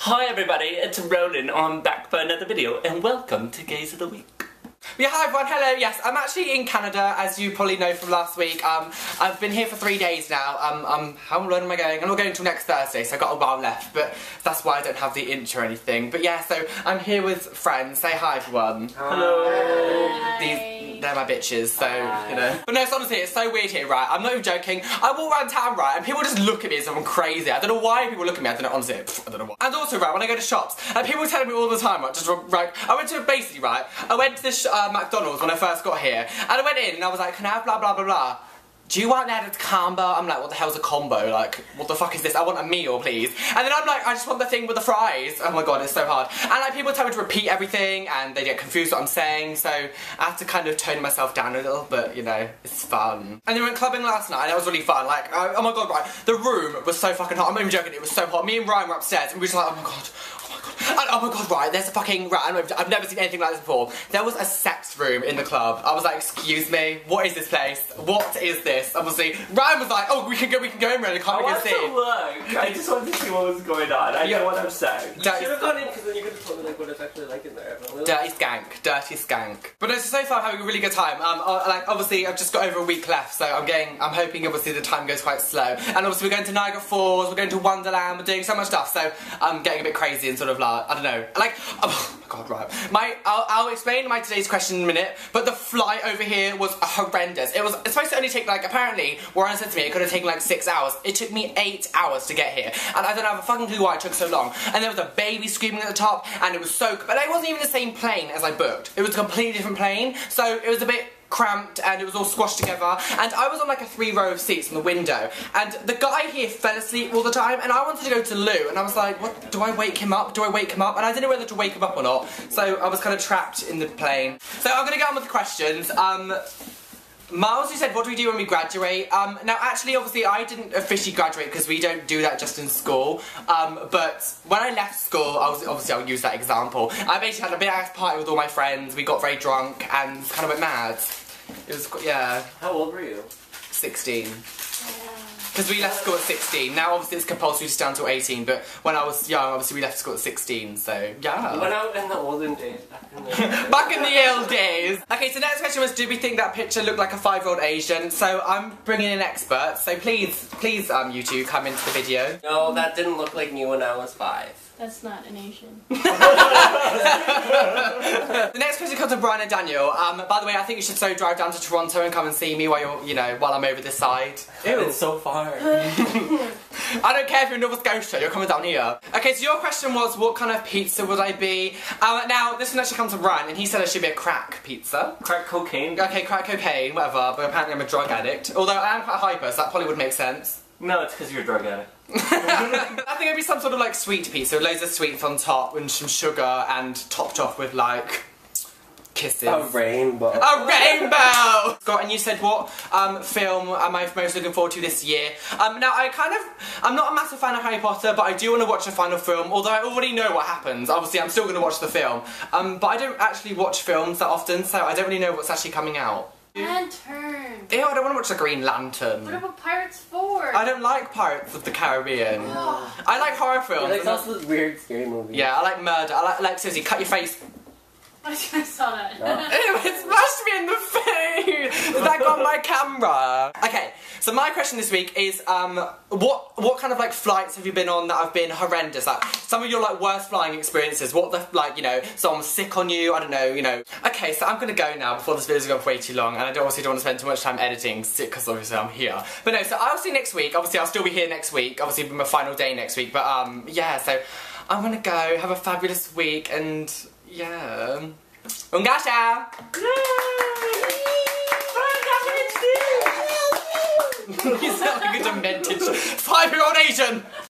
Hi everybody, it's Roland. I'm back for another video and welcome to Gays of the Week. Yeah, hi everyone, hello, yes, I'm actually in Canada, as you probably know from last week. I've been here for 3 days now. How long am I going? I'm not going until next Thursday, so I've got a while left, but that's why I don't have the intro or anything. But yeah, so I'm here with friends. Say hi everyone. Hello. They're my bitches, so, you know. But no, so honestly, it's so weird here, right? I'm not even joking. I walk around town, right, and people just look at me as if I'm crazy. I don't know why people look at me, I don't know, honestly, I don't know why. And also, right, when I go to shops, and people tell me all the time, right, I went to, basically, right, I went to this McDonald's when I first got here, and I went in and I was like, can I have blah blah blah blah? Do you want an added combo? I'm like, what the hell's a combo? Like, what the fuck is this? I want a meal, please. And then I'm like, I just want the thing with the fries. Oh my god, it's so hard. And like, people tell me to repeat everything, and they get confused what I'm saying, so I have to kind of tone myself down a little, but you know, it's fun. And we went clubbing last night, and that was really fun. Like, oh my god, right, the room was so fucking hot. I'm not even joking, it was so hot. Me and Ryan were upstairs, and we were just like, oh my god. And, oh my god, right, there's a fucking, right, I've never seen anything like this before. There was a sex room in the club. I was like, excuse me, what is this place? What is this? Obviously, Ryan was like, oh, we can go in, really, can't we go see? Look, I just wanted to see what was going on. I know what I'm saying. You should have gone in, because then you could have told me like, what it's actually like in there. Dirty skank. But no, so far I'm having a really good time. Like, obviously, I've just got over a week left, so I'm hoping, obviously, the time goes quite slow. And obviously, we're going to Niagara Falls, we're going to Wonderland, we're doing so much stuff, so I'm getting a bit crazy and sort of like, I don't know, like, oh my god, right. I'll explain my today's question in a minute, but the flight over here was horrendous. It's supposed to only take, like, apparently, Warren said to me it could have taken like 6 hours. It took me 8 hours to get here, and I don't have a fucking clue why it took so long. And there was a baby screaming at the top, and it was so, but it wasn't even the same plane as I booked. It was a completely different plane, so it was a bit cramped and it was all squashed together, and I was on like a 3-row of seats in the window, and the guy here fell asleep all the time, and I wanted to go to loo, and I was like, what, do I wake him up? And I didn't know whether to wake him up or not, so I was kind of trapped in the plane. So I'm gonna get on with the questions. Miles, you said, what do we do when we graduate? Now, actually, obviously, I didn't officially graduate because we don't do that just in school. But when I left school, I'll use that example. I basically had a big ass party with all my friends. We got very drunk and kind of went mad. It was, yeah. How old were you? 16. Because we left school at 16. Now, obviously, it's compulsory to stay until 18, but when I was young, obviously, we left school at 16, so, yeah. You went out in the olden days, back in the old days. Okay, so next question was, do we think that picture looked like a 5-year-old Asian? So, I'm bringing in an expert, so please, you two, come into the video. No, that didn't look like me when I was 5. That's not an Asian. The next question comes from Brian and Daniel. By the way, I think you should so drive down to Toronto and come and see me while you're, you know, while I'm over this side. Ew. It's so far. I don't care if you're in Nova Scotia, you're coming down here. Okay, so your question was, what kind of pizza would I be? Now, this one actually comes from Brian, and he said I should be a crack pizza. Crack cocaine? Okay, crack cocaine, whatever, but apparently I'm a drug addict. Although I am quite hyper, so that probably would make sense. No, it's because you're a drug addict. I think it'd be some sort of like sweet pizza, with loads of sweets on top and some sugar and topped off with like kisses. A rainbow. A rainbow! Scott, and you said what film am I most looking forward to this year? Now I'm not a massive fan of Harry Potter, but I do want to watch the final film, although I already know what happens. Obviously, I'm still going to watch the film. But I don't actually watch films that often, so I don't really know what's actually coming out. Lantern. Ew, I don't want to watch The Green Lantern. What about Pirates 4? I don't like Pirates of the Caribbean. I like horror films. Like also weird scary movies. Yeah, I like murder. I like seriously, cut your face. I saw that. No. Ew, it smashed me in the face! That got my camera. Okay, so my question this week is, what kind of like flights have you been on that have been horrendous? Like, some of your like worst flying experiences, what the, like, you know, someone was sick on you, I don't know, you know. Okay, so I'm gonna go now before this video's gone for way too long, and I obviously don't want to spend too much time editing, because obviously I'm here. But no, so I'll see you next week. Obviously I'll still be here next week, obviously it'll be my final day next week, but yeah, so I'm gonna go, have a fabulous week, and yeah. Ungasha! You sound like a demented 5-year-old Asian!